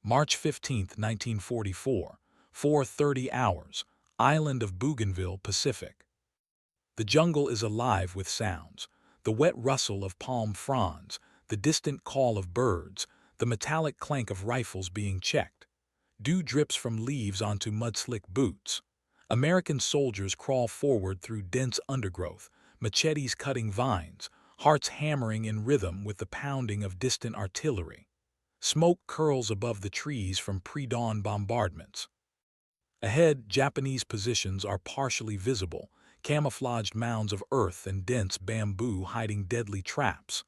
March 15, 1944, 4:30 hours, Island of Bougainville, Pacific. The jungle is alive with sounds, the wet rustle of palm fronds, the distant call of birds, the metallic clank of rifles being checked. Dew drips from leaves onto mud-slick boots. American soldiers crawl forward through dense undergrowth, machetes cutting vines, hearts hammering in rhythm with the pounding of distant artillery. Smoke curls above the trees from pre-dawn bombardments. Ahead, Japanese positions are partially visible, camouflaged mounds of earth and dense bamboo hiding deadly traps.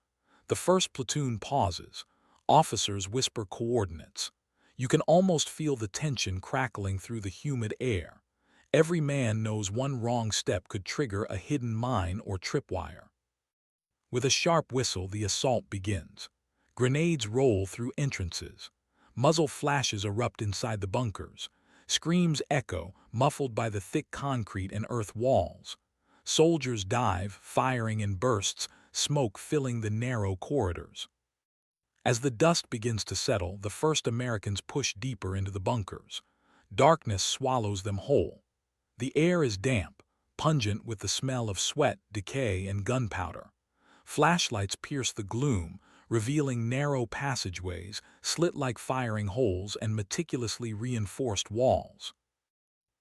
The first platoon pauses. Officers whisper coordinates. You can almost feel the tension crackling through the humid air. Every man knows one wrong step could trigger a hidden mine or tripwire. With a sharp whistle, the assault begins. Grenades roll through entrances. Muzzle flashes erupt inside the bunkers. Screams echo, muffled by the thick concrete and earth walls. Soldiers dive, firing in bursts, smoke filling the narrow corridors. As the dust begins to settle, the first Americans push deeper into the bunkers. Darkness swallows them whole. The air is damp, pungent with the smell of sweat, decay, and gunpowder. Flashlights pierce the gloom, revealing narrow passageways, slit-like firing holes, and meticulously reinforced walls.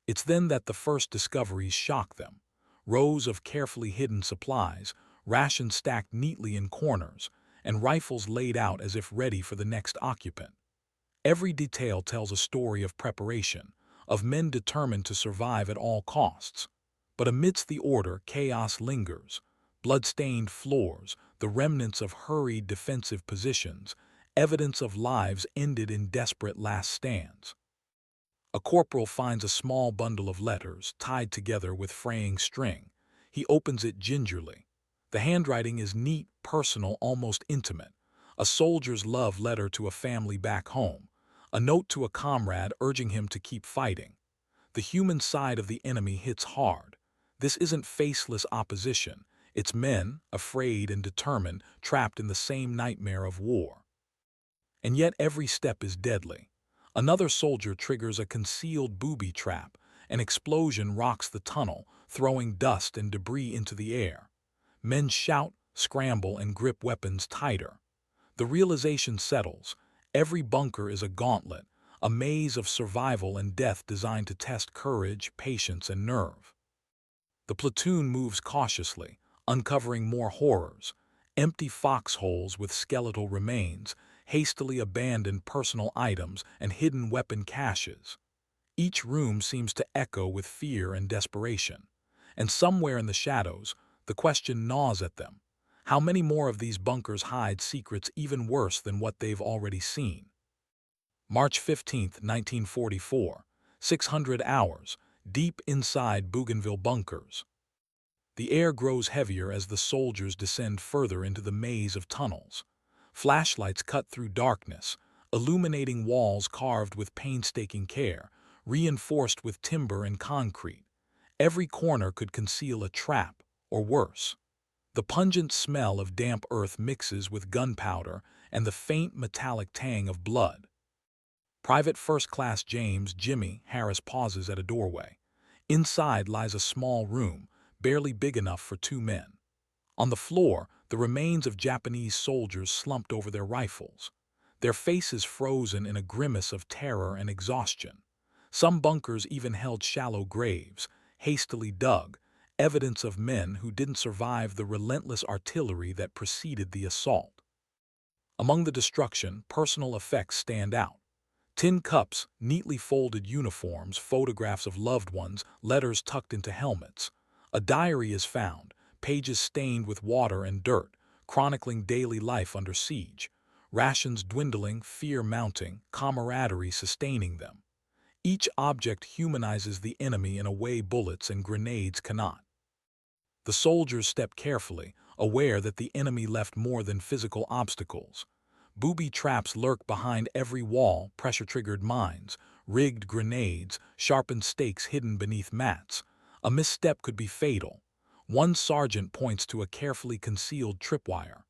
It's then that the first discoveries shock them. Rows of carefully hidden supplies, rations stacked neatly in corners, and rifles laid out as if ready for the next occupant. Every detail tells a story of preparation, of men determined to survive at all costs. But amidst the order, chaos lingers. Blood-stained floors, the remnants of hurried defensive positions, evidence of lives ended in desperate last stands. A corporal finds a small bundle of letters tied together with fraying string. He opens it gingerly. The handwriting is neat, personal, almost intimate. A soldier's love letter to a family back home. A note to a comrade urging him to keep fighting. The human side of the enemy hits hard. This isn't faceless opposition. It's men, afraid and determined, trapped in the same nightmare of war. And yet every step is deadly. Another soldier triggers a concealed booby trap. An explosion rocks the tunnel, throwing dust and debris into the air. Men shout, scramble, and grip weapons tighter. The realization settles. Every bunker is a gauntlet, a maze of survival and death designed to test courage, patience, and nerve. The platoon moves cautiously, uncovering more horrors. Empty foxholes with skeletal remains, hastily abandoned personal items, and hidden weapon caches. Each room seems to echo with fear and desperation. And somewhere in the shadows, the question gnaws at them. How many more of these bunkers hide secrets even worse than what they've already seen? March 15, 1944, 600 hours, deep inside Bougainville bunkers. The air grows heavier as the soldiers descend further into the maze of tunnels. Flashlights cut through darkness, illuminating walls carved with painstaking care, reinforced with timber and concrete. Every corner could conceal a trap, or worse. The pungent smell of damp earth mixes with gunpowder and the faint metallic tang of blood. Private First Class James Jimmy Harris pauses at a doorway. Inside lies a small room, barely big enough for two men. On the floor, the remains of Japanese soldiers slumped over their rifles, their faces frozen in a grimace of terror and exhaustion. Some bunkers even held shallow graves, hastily dug, evidence of men who didn't survive the relentless artillery that preceded the assault. Among the destruction, personal effects stand out. Tin cups, neatly folded uniforms, photographs of loved ones, letters tucked into helmets. A diary is found, pages stained with water and dirt, chronicling daily life under siege. Rations dwindling, fear mounting, camaraderie sustaining them. Each object humanizes the enemy in a way bullets and grenades cannot. The soldiers step carefully, aware that the enemy left more than physical obstacles. Booby traps lurk behind every wall, pressure-triggered mines, rigged grenades, sharpened stakes hidden beneath mats. A misstep could be fatal. One sergeant points to a carefully concealed tripwire.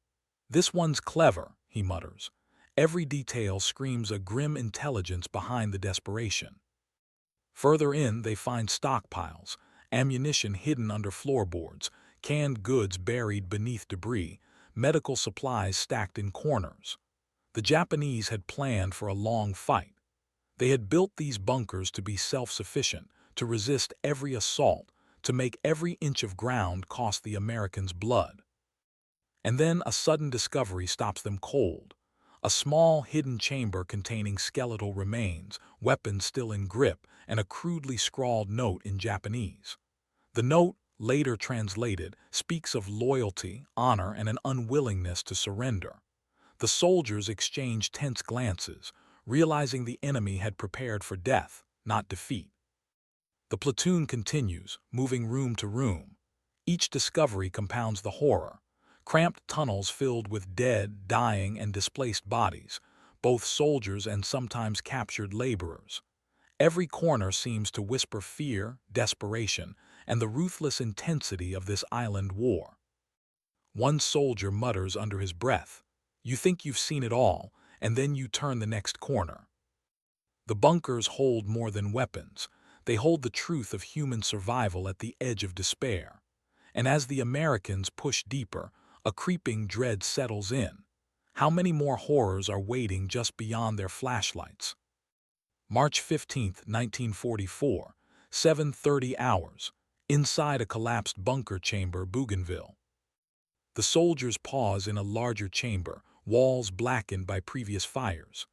"This one's clever," he mutters. Every detail screams a grim intelligence behind the desperation. Further in, they find stockpiles, ammunition hidden under floorboards, canned goods buried beneath debris, medical supplies stacked in corners. The Japanese had planned for a long fight. They had built these bunkers to be self-sufficient, to resist every assault, to make every inch of ground cost the Americans blood. And then a sudden discovery stops them cold. A small, hidden chamber containing skeletal remains, weapons still in grip, and a crudely scrawled note in Japanese. The note, later translated, speaks of loyalty, honor, and an unwillingness to surrender. The soldiers exchanged tense glances, realizing the enemy had prepared for death, not defeat. The platoon continues, moving room to room. Each discovery compounds the horror. Cramped tunnels filled with dead, dying, and displaced bodies, both soldiers and sometimes captured laborers. Every corner seems to whisper fear, desperation, and the ruthless intensity of this island war. One soldier mutters under his breath, "You think you've seen it all, and then you turn the next corner." The bunkers hold more than weapons. They hold the truth of human survival at the edge of despair. And as the Americans push deeper, a creeping dread settles in. How many more horrors are waiting just beyond their flashlights? March 15, 1944, 7:30 hours. Inside a collapsed bunker chamber, Bougainville. The soldiers pause in a larger chamber, walls blackened by previous fires.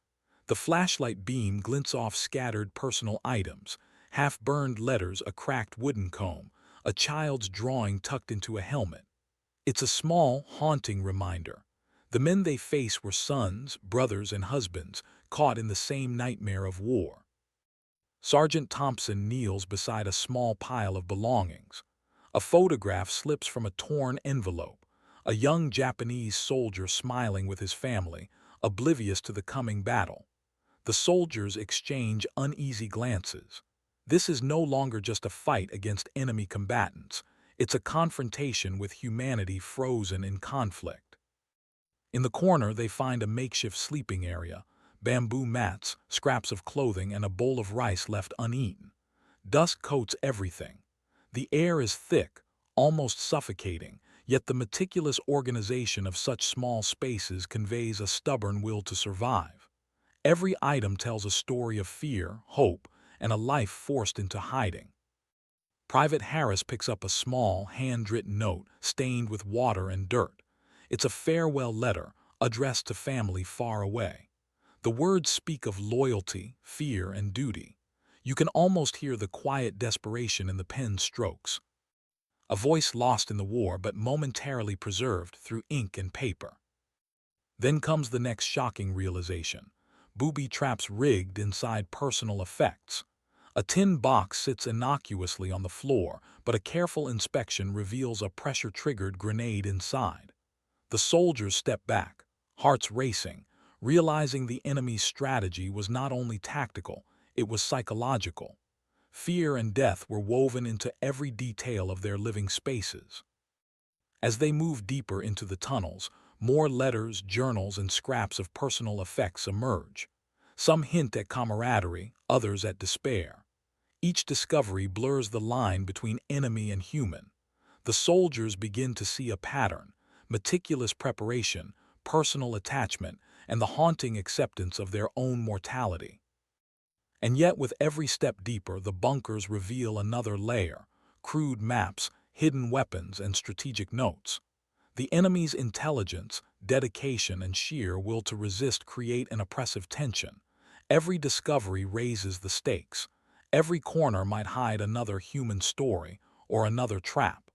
The flashlight beam glints off scattered personal items, half-burned letters, a cracked wooden comb, a child's drawing tucked into a helmet. It's a small, haunting reminder. The men they face were sons, brothers, and husbands, caught in the same nightmare of war. Sergeant Thompson kneels beside a small pile of belongings. A photograph slips from a torn envelope. A young Japanese soldier smiling with his family, oblivious to the coming battle. The soldiers exchange uneasy glances. This is no longer just a fight against enemy combatants. It's a confrontation with humanity frozen in conflict. In the corner, they find a makeshift sleeping area, bamboo mats, scraps of clothing, and a bowl of rice left uneaten. Dust coats everything. The air is thick, almost suffocating, yet the meticulous organization of such small spaces conveys a stubborn will to survive. Every item tells a story of fear, hope, and a life forced into hiding. Private Harris picks up a small, handwritten note stained with water and dirt. It's a farewell letter, addressed to family far away. The words speak of loyalty, fear, and duty. You can almost hear the quiet desperation in the pen's strokes. A voice lost in the war but momentarily preserved through ink and paper. Then comes the next shocking realization. Booby traps rigged inside personal effects. A tin box sits innocuously on the floor, but a careful inspection reveals a pressure-triggered grenade inside. The soldiers step back, hearts racing, realizing the enemy's strategy was not only tactical, it was psychological. Fear and death were woven into every detail of their living spaces. As they move deeper into the tunnels, more letters, journals, and scraps of personal effects emerge. Some hint at camaraderie, others at despair. Each discovery blurs the line between enemy and human. The soldiers begin to see a pattern: meticulous preparation, personal attachment, and the haunting acceptance of their own mortality. And yet, with every step deeper, the bunkers reveal another layer: crude maps, hidden weapons, and strategic notes. The enemy's intelligence, dedication, and sheer will to resist create an oppressive tension. Every discovery raises the stakes. Every corner might hide another human story or another trap.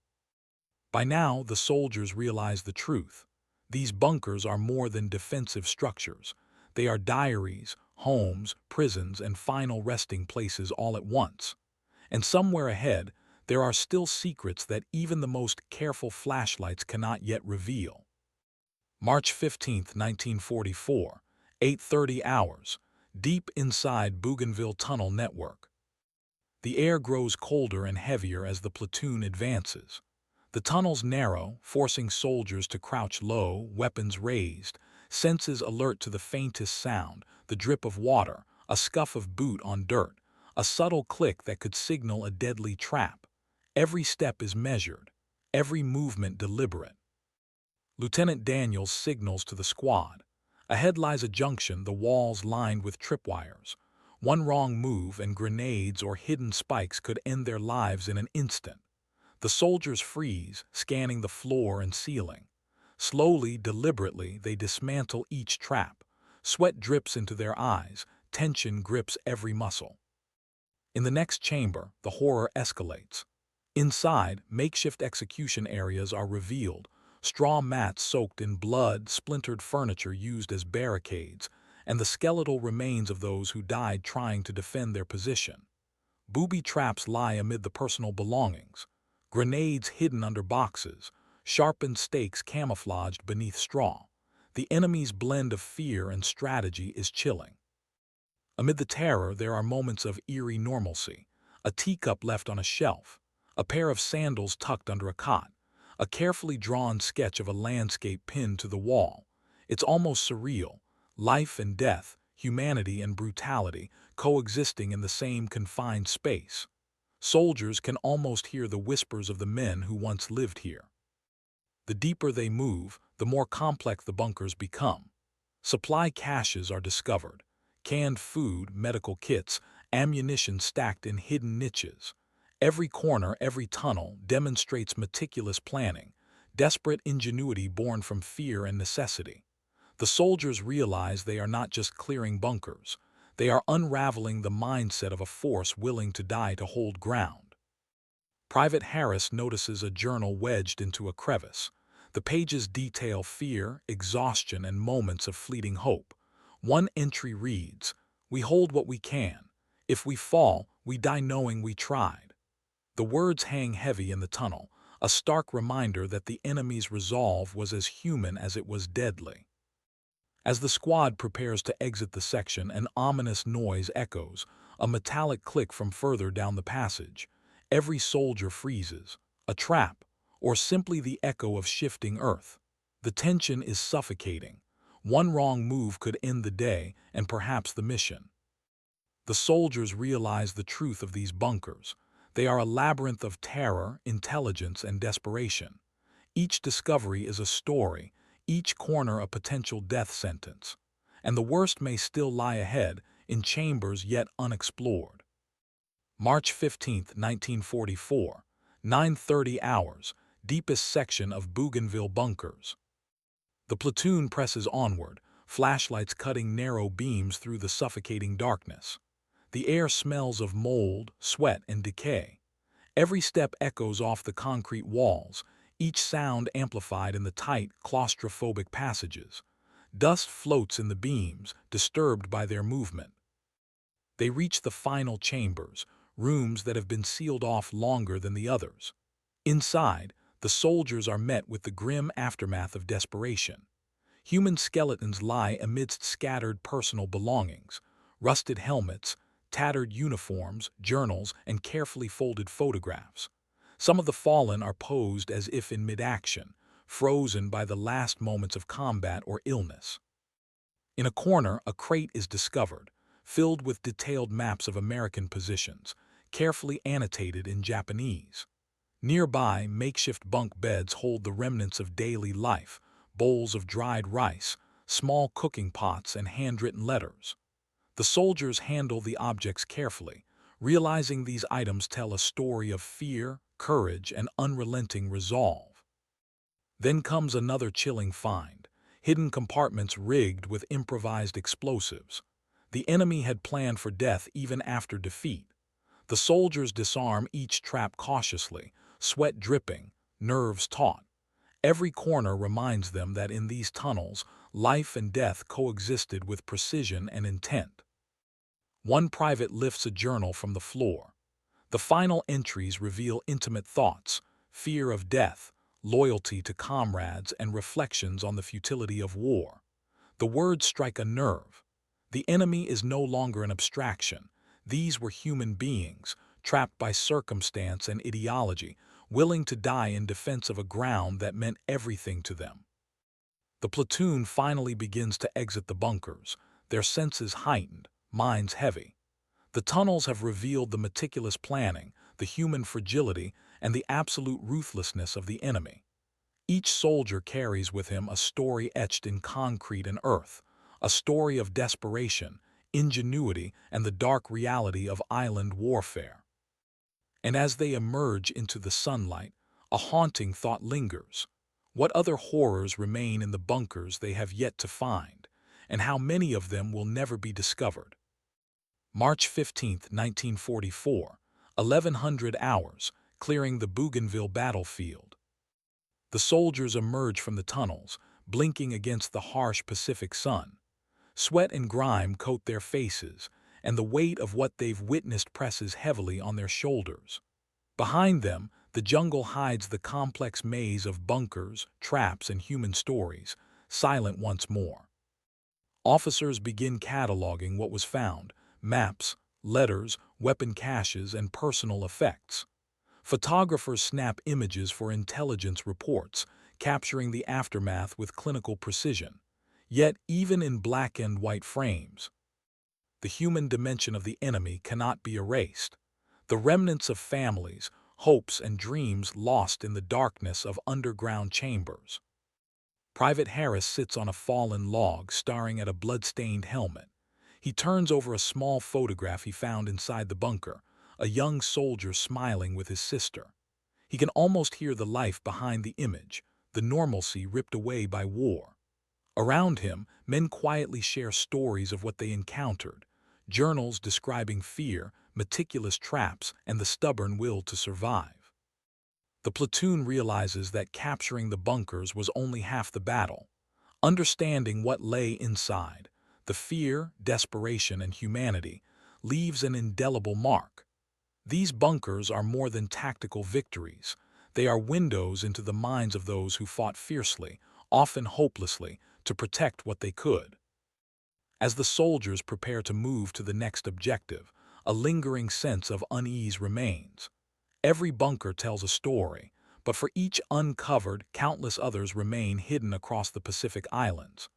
By now, the soldiers realize the truth. These bunkers are more than defensive structures. They are diaries, homes, prisons, and final resting places all at once. And somewhere ahead, there are still secrets that even the most careful flashlights cannot yet reveal. March 15, 1944, 8:30 hours, deep inside Bougainville Tunnel Network. The air grows colder and heavier as the platoon advances. The tunnels narrow, forcing soldiers to crouch low, weapons raised, senses alert to the faintest sound, the drip of water, a scuff of boot on dirt, a subtle click that could signal a deadly trap. Every step is measured, every movement deliberate. Lieutenant Daniels signals to the squad. Ahead lies a junction, the walls lined with tripwires. One wrong move and grenades or hidden spikes could end their lives in an instant. The soldiers freeze, scanning the floor and ceiling. Slowly, deliberately, they dismantle each trap. Sweat drips into their eyes, tension grips every muscle. In the next chamber, the horror escalates. Inside, makeshift execution areas are revealed, straw mats soaked in blood, splintered furniture used as barricades, and the skeletal remains of those who died trying to defend their position. Booby traps lie amid the personal belongings, grenades hidden under boxes, sharpened stakes camouflaged beneath straw. The enemy's blend of fear and strategy is chilling. Amid the terror, there are moments of eerie normalcy. A teacup left on a shelf, a pair of sandals tucked under a cot, a carefully drawn sketch of a landscape pinned to the wall. It's almost surreal. Life and death, humanity and brutality, coexisting in the same confined space. Soldiers can almost hear the whispers of the men who once lived here. The deeper they move, the more complex the bunkers become. Supply caches are discovered. Canned food, medical kits, ammunition stacked in hidden niches. Every corner, every tunnel demonstrates meticulous planning, desperate ingenuity born from fear and necessity. The soldiers realize they are not just clearing bunkers. They are unraveling the mindset of a force willing to die to hold ground. Private Harris notices a journal wedged into a crevice. The pages detail fear, exhaustion, and moments of fleeting hope. One entry reads, "We hold what we can. If we fall, we die knowing we tried." The words hang heavy in the tunnel, a stark reminder that the enemy's resolve was as human as it was deadly. As the squad prepares to exit the section, an ominous noise echoes, a metallic click from further down the passage. Every soldier freezes. A trap, or simply the echo of shifting earth. The tension is suffocating. One wrong move could end the day and perhaps the mission. The soldiers realize the truth of these bunkers. They are a labyrinth of terror, intelligence, and desperation. Each discovery is a story, each corner a potential death sentence. And the worst may still lie ahead, in chambers yet unexplored. March 15, 1944, 9:30 hours, deepest section of Bougainville bunkers. The platoon presses onward, flashlights cutting narrow beams through the suffocating darkness. The air smells of mold, sweat, and decay. Every step echoes off the concrete walls, each sound amplified in the tight, claustrophobic passages. Dust floats in the beams, disturbed by their movement. They reach the final chambers, rooms that have been sealed off longer than the others. Inside, the soldiers are met with the grim aftermath of desperation. Human skeletons lie amidst scattered personal belongings, rusted helmets, tattered uniforms, journals, and carefully folded photographs. Some of the fallen are posed as if in mid-action, frozen by the last moments of combat or illness. In a corner, a crate is discovered, filled with detailed maps of American positions, carefully annotated in Japanese. Nearby, makeshift bunk beds hold the remnants of daily life, bowls of dried rice, small cooking pots, and handwritten letters. The soldiers handle the objects carefully, realizing these items tell a story of fear, courage, and unrelenting resolve. Then comes another chilling find, hidden compartments rigged with improvised explosives. The enemy had planned for death even after defeat. The soldiers disarm each trap cautiously, sweat dripping, nerves taut. Every corner reminds them that in these tunnels, life and death coexisted with precision and intent. One private lifts a journal from the floor. The final entries reveal intimate thoughts, fear of death, loyalty to comrades, and reflections on the futility of war. The words strike a nerve. The enemy is no longer an abstraction. These were human beings, trapped by circumstance and ideology, willing to die in defense of a ground that meant everything to them. The platoon finally begins to exit the bunkers, their senses heightened, minds heavy. The tunnels have revealed the meticulous planning, the human fragility, and the absolute ruthlessness of the enemy. Each soldier carries with him a story etched in concrete and earth, a story of desperation, ingenuity, and the dark reality of island warfare. And as they emerge into the sunlight, a haunting thought lingers. What other horrors remain in the bunkers they have yet to find, and how many of them will never be discovered? March 15, 1944, 1100 hours, clearing the Bougainville battlefield. The soldiers emerge from the tunnels, blinking against the harsh Pacific sun. Sweat and grime coat their faces, and the weight of what they've witnessed presses heavily on their shoulders. Behind them, the jungle hides the complex maze of bunkers, traps, and human stories, silent once more. Officers begin cataloging what was found: maps, letters, weapon caches, and personal effects. Photographers snap images for intelligence reports, capturing the aftermath with clinical precision. Yet, even in black and white frames, the human dimension of the enemy cannot be erased. The remnants of families, hopes, and dreams lost in the darkness of underground chambers. Private Harris sits on a fallen log, staring at a blood-stained helmet. He turns over a small photograph he found inside the bunker, a young soldier smiling with his sister. He can almost hear the life behind the image, the normalcy ripped away by war. Around him, men quietly share stories of what they encountered, journals describing fear, meticulous traps, and the stubborn will to survive. The platoon realizes that capturing the bunkers was only half the battle. Understanding what lay inside, the fear, desperation, and humanity, leaves an indelible mark. These bunkers are more than tactical victories. They are windows into the minds of those who fought fiercely, often hopelessly, to protect what they could. As the soldiers prepare to move to the next objective, a lingering sense of unease remains. Every bunker tells a story, but for each uncovered, countless others remain hidden across the Pacific Islands.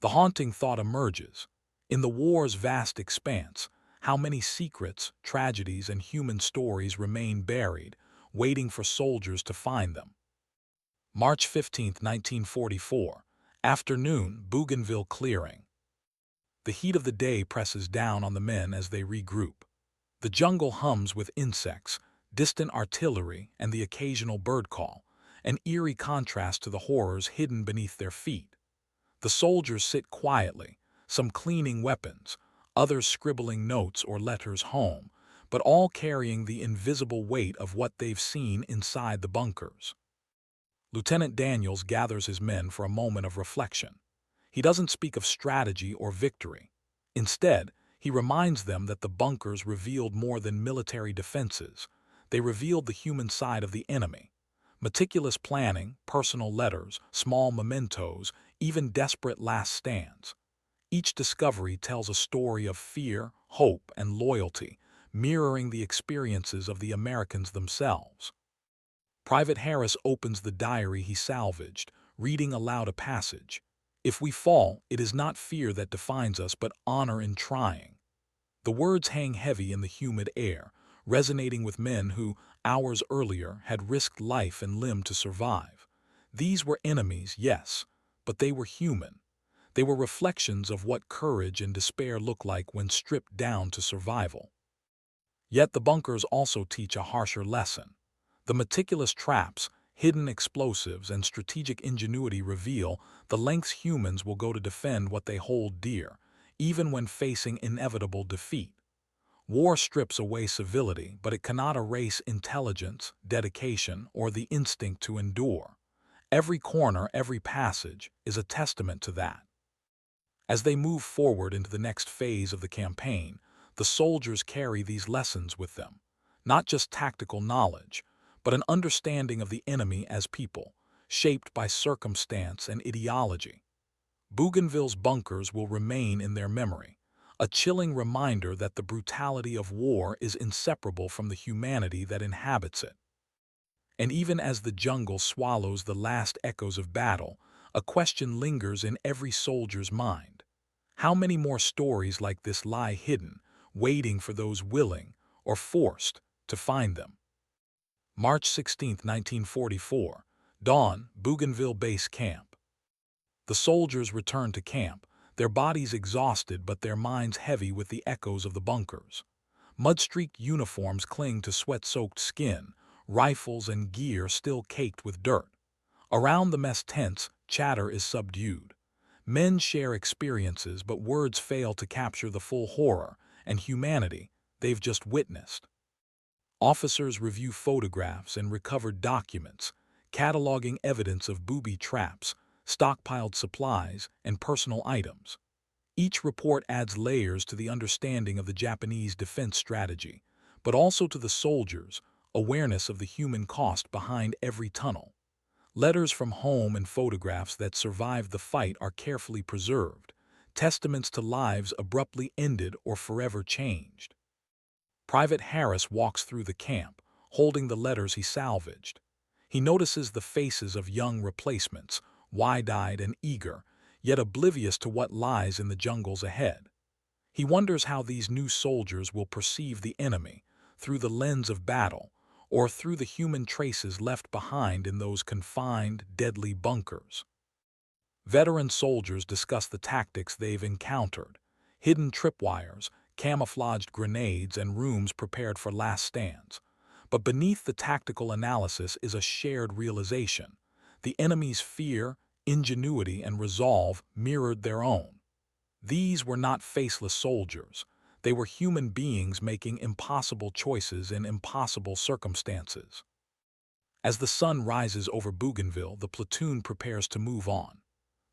The haunting thought emerges: in the war's vast expanse, how many secrets, tragedies, and human stories remain buried, waiting for soldiers to find them? March 15, 1944, afternoon, Bougainville clearing. The heat of the day presses down on the men as they regroup. The jungle hums with insects, distant artillery, and the occasional bird call, an eerie contrast to the horrors hidden beneath their feet. The soldiers sit quietly, some cleaning weapons, others scribbling notes or letters home, but all carrying the invisible weight of what they've seen inside the bunkers. Lieutenant Daniels gathers his men for a moment of reflection. He doesn't speak of strategy or victory. Instead, he reminds them that the bunkers revealed more than military defenses. They revealed the human side of the enemy. Meticulous planning, personal letters, small mementos, even desperate last stands. Each discovery tells a story of fear, hope, and loyalty, mirroring the experiences of the Americans themselves. Private Harris opens the diary he salvaged, reading aloud a passage. "If we fall, it is not fear that defines us, but honor in trying." The words hang heavy in the humid air, resonating with men who, hours earlier, had risked life and limb to survive. These were enemies, yes, but they were human. They were reflections of what courage and despair look like when stripped down to survival. Yet the bunkers also teach a harsher lesson. The meticulous traps, hidden explosives, and strategic ingenuity reveal the lengths humans will go to defend what they hold dear, even when facing inevitable defeat. War strips away civility, but it cannot erase intelligence, dedication, or the instinct to endure. Every corner, every passage, is a testament to that. As they move forward into the next phase of the campaign, the soldiers carry these lessons with them. Not just tactical knowledge, but an understanding of the enemy as people, shaped by circumstance and ideology. Bougainville's bunkers will remain in their memory, a chilling reminder that the brutality of war is inseparable from the humanity that inhabits it. And even as the jungle swallows the last echoes of battle, A question lingers in every soldier's mind. How many more stories like this lie hidden, waiting for those willing, or forced, to find them? March 16, 1944. Dawn, Bougainville Base Camp. The soldiers return to camp, their bodies exhausted but their minds heavy with the echoes of the bunkers. Mud-streaked uniforms cling to sweat-soaked skin, rifles and gear still caked with dirt. Around the mess tents, chatter is subdued. Men share experiences, but words fail to capture the full horror and humanity they've just witnessed. Officers review photographs and recovered documents, cataloging evidence of booby traps, stockpiled supplies, and personal items. Each report adds layers to the understanding of the Japanese defense strategy, but also to the soldiers' awareness of the human cost behind every tunnel. Letters from home and photographs that survived the fight are carefully preserved, testaments to lives abruptly ended or forever changed. Private Harris walks through the camp, holding the letters he salvaged. He notices the faces of young replacements, wide-eyed and eager, yet oblivious to what lies in the jungles ahead. He wonders how these new soldiers will perceive the enemy, through the lens of battle, or through the human traces left behind in those confined, deadly bunkers. Veteran soldiers discuss the tactics they've encountered: hidden tripwires, camouflaged grenades, and rooms prepared for last stands. But beneath the tactical analysis is a shared realization. The enemy's fear, ingenuity, and resolve mirrored their own. These were not faceless soldiers. They were human beings making impossible choices in impossible circumstances. As the sun rises over Bougainville, the platoon prepares to move on.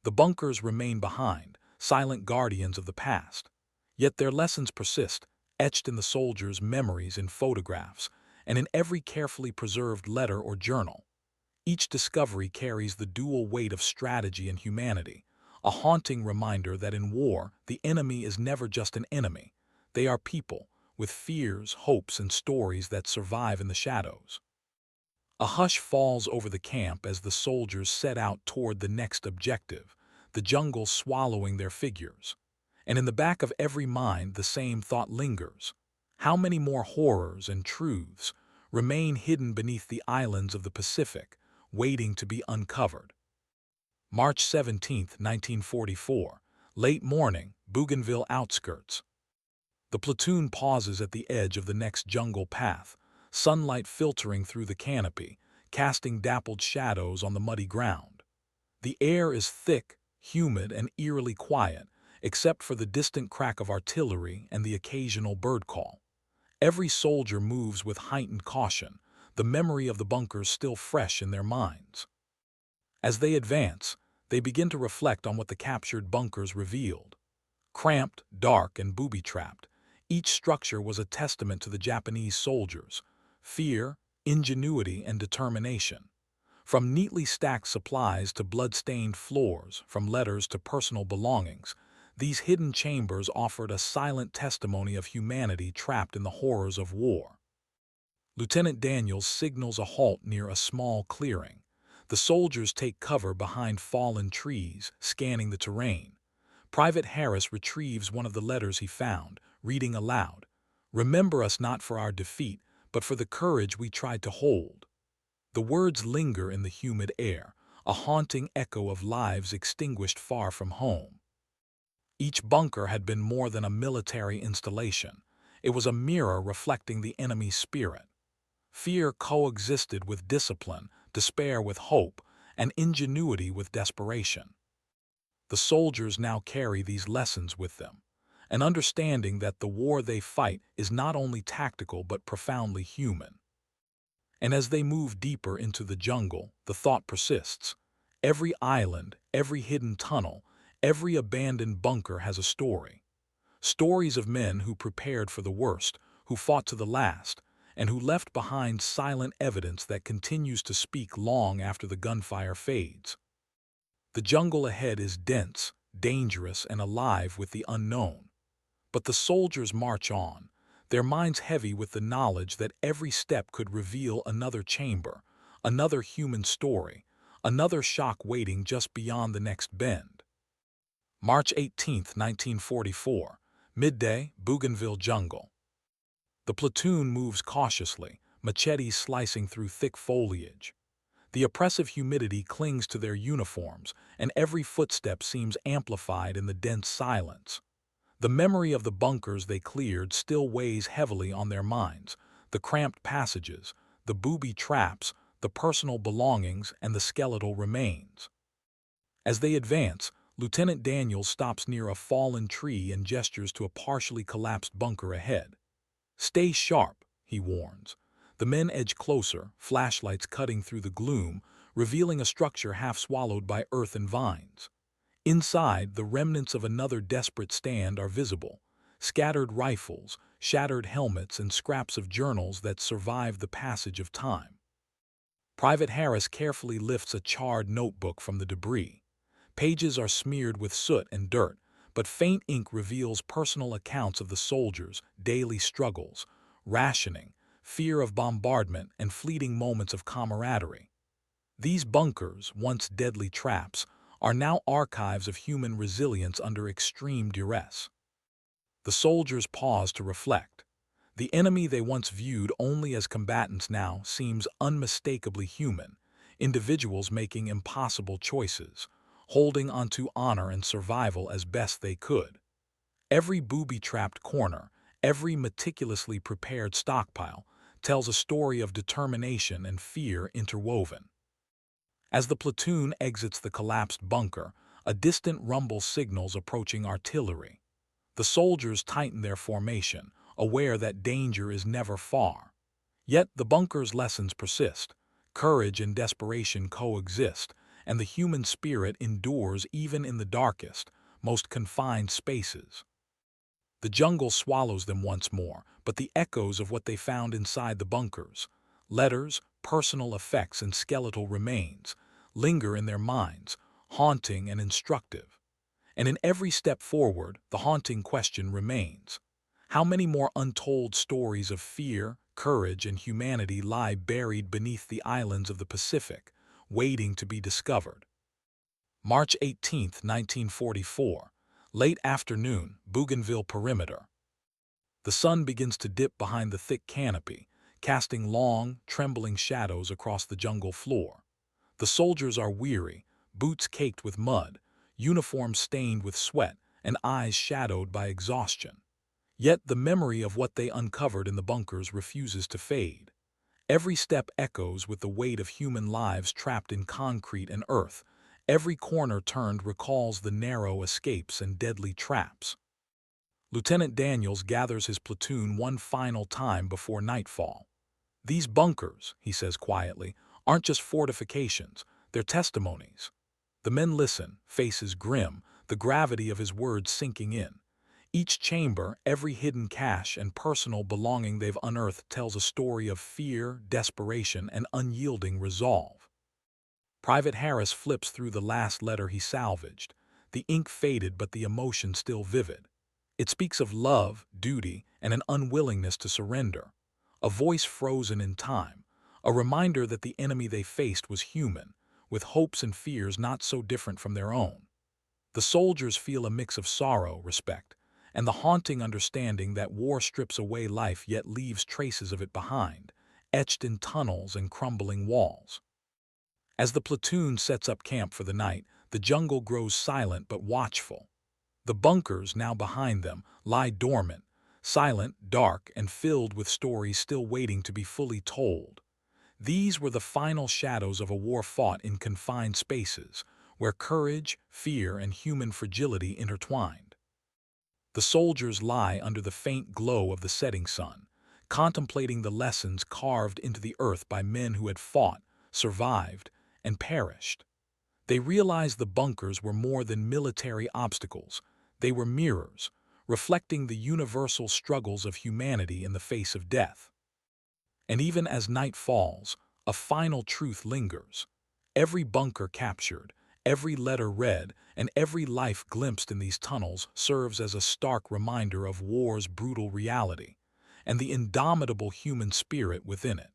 The bunkers remain behind, silent guardians of the past. Yet their lessons persist, etched in the soldiers' memories in photographs, and in every carefully preserved letter or journal. Each discovery carries the dual weight of strategy and humanity, a haunting reminder that in war, the enemy is never just an enemy. They are people, with fears, hopes, and stories that survive in the shadows. A hush falls over the camp as the soldiers set out toward the next objective, the jungle swallowing their figures. And in the back of every mind, the same thought lingers. How many more horrors and truths remain hidden beneath the islands of the Pacific, waiting to be uncovered? March 17, 1944. Late morning, Bougainville outskirts. The platoon pauses at the edge of the next jungle path, sunlight filtering through the canopy, casting dappled shadows on the muddy ground. The air is thick, humid, and eerily quiet, except for the distant crack of artillery and the occasional bird call. Every soldier moves with heightened caution, the memory of the bunkers still fresh in their minds. As they advance, they begin to reflect on what the captured bunkers revealed. Cramped, dark, and booby-trapped, each structure was a testament to the Japanese soldiers' fear, ingenuity, and determination. From neatly stacked supplies to blood-stained floors, from letters to personal belongings, these hidden chambers offered a silent testimony of humanity trapped in the horrors of war. Lieutenant Daniels signals a halt near a small clearing. The soldiers take cover behind fallen trees, scanning the terrain. Private Harris retrieves one of the letters he found, reading aloud, "Remember us not for our defeat, but for the courage we tried to hold." The words linger in the humid air, a haunting echo of lives extinguished far from home. Each bunker had been more than a military installation. It was a mirror reflecting the enemy's spirit. Fear coexisted with discipline, despair with hope, and ingenuity with desperation. The soldiers now carry these lessons with them, an understanding that the war they fight is not only tactical but profoundly human. And as they move deeper into the jungle, the thought persists. Every island, every hidden tunnel, every abandoned bunker has a story. Stories of men who prepared for the worst, who fought to the last, and who left behind silent evidence that continues to speak long after the gunfire fades. The jungle ahead is dense, dangerous, and alive with the unknown. But the soldiers march on, their minds heavy with the knowledge that every step could reveal another chamber, another human story, another shock waiting just beyond the next bend. March 18, 1944, midday, Bougainville jungle. The platoon moves cautiously, machetes slicing through thick foliage. The oppressive humidity clings to their uniforms, and every footstep seems amplified in the dense silence. The memory of the bunkers they cleared still weighs heavily on their minds, the cramped passages, the booby traps, the personal belongings, and the skeletal remains. As they advance, Lieutenant Daniels stops near a fallen tree and gestures to a partially collapsed bunker ahead. "Stay sharp," he warns. The men edge closer, flashlights cutting through the gloom, revealing a structure half swallowed by earth and vines. Inside, the remnants of another desperate stand are visible. Scattered rifles, shattered helmets, and scraps of journals that survived the passage of time. Private Harris carefully lifts a charred notebook from the debris. Pages are smeared with soot and dirt, but faint ink reveals personal accounts of the soldiers' daily struggles, rationing, fear of bombardment, and fleeting moments of camaraderie. These bunkers, once deadly traps, are now archives of human resilience under extreme duress. The soldiers pause to reflect. The enemy they once viewed only as combatants now seems unmistakably human, individuals making impossible choices, holding onto honor and survival as best they could. Every booby-trapped corner, every meticulously prepared stockpile, tells a story of determination and fear interwoven. As the platoon exits the collapsed bunker, a distant rumble signals approaching artillery. The soldiers tighten their formation, aware that danger is never far. Yet the bunker's lessons persist. Courage and desperation coexist, and the human spirit endures even in the darkest, most confined spaces. The jungle swallows them once more, but the echoes of what they found inside the bunkers, letters, personal effects, and skeletal remains, linger in their minds, haunting and instructive. And in every step forward, the haunting question remains: how many more untold stories of fear, courage, and humanity lie buried beneath the islands of the Pacific, waiting to be discovered? March 18, 1944, late afternoon, Bougainville perimeter. The sun begins to dip behind the thick canopy, casting long, trembling shadows across the jungle floor. The soldiers are weary, boots caked with mud, uniforms stained with sweat, and eyes shadowed by exhaustion. Yet the memory of what they uncovered in the bunkers refuses to fade. Every step echoes with the weight of human lives trapped in concrete and earth. Every corner turned recalls the narrow escapes and deadly traps. Lieutenant Daniels gathers his platoon one final time before nightfall. "These bunkers," he says quietly, "aren't just fortifications, they're testimonies." The men listen, faces grim, the gravity of his words sinking in. Each chamber, every hidden cache and personal belonging they've unearthed tells a story of fear, desperation, and unyielding resolve. Private Harris flips through the last letter he salvaged. The ink faded, but the emotion still vivid. It speaks of love, duty, and an unwillingness to surrender. A voice frozen in time, a reminder that the enemy they faced was human, with hopes and fears not so different from their own. The soldiers feel a mix of sorrow, respect, and the haunting understanding that war strips away life yet leaves traces of it behind, etched in tunnels and crumbling walls. As the platoon sets up camp for the night, the jungle grows silent but watchful. The bunkers, now behind them, lie dormant, silent, dark, and filled with stories still waiting to be fully told. These were the final shadows of a war fought in confined spaces, where courage, fear, and human fragility intertwined. The soldiers lie under the faint glow of the setting sun, contemplating the lessons carved into the earth by men who had fought, survived, and perished. They realized the bunkers were more than military obstacles. They were mirrors, reflecting the universal struggles of humanity in the face of death. And even as night falls, a final truth lingers. Every bunker captured, every letter read, and every life glimpsed in these tunnels serves as a stark reminder of war's brutal reality and the indomitable human spirit within it.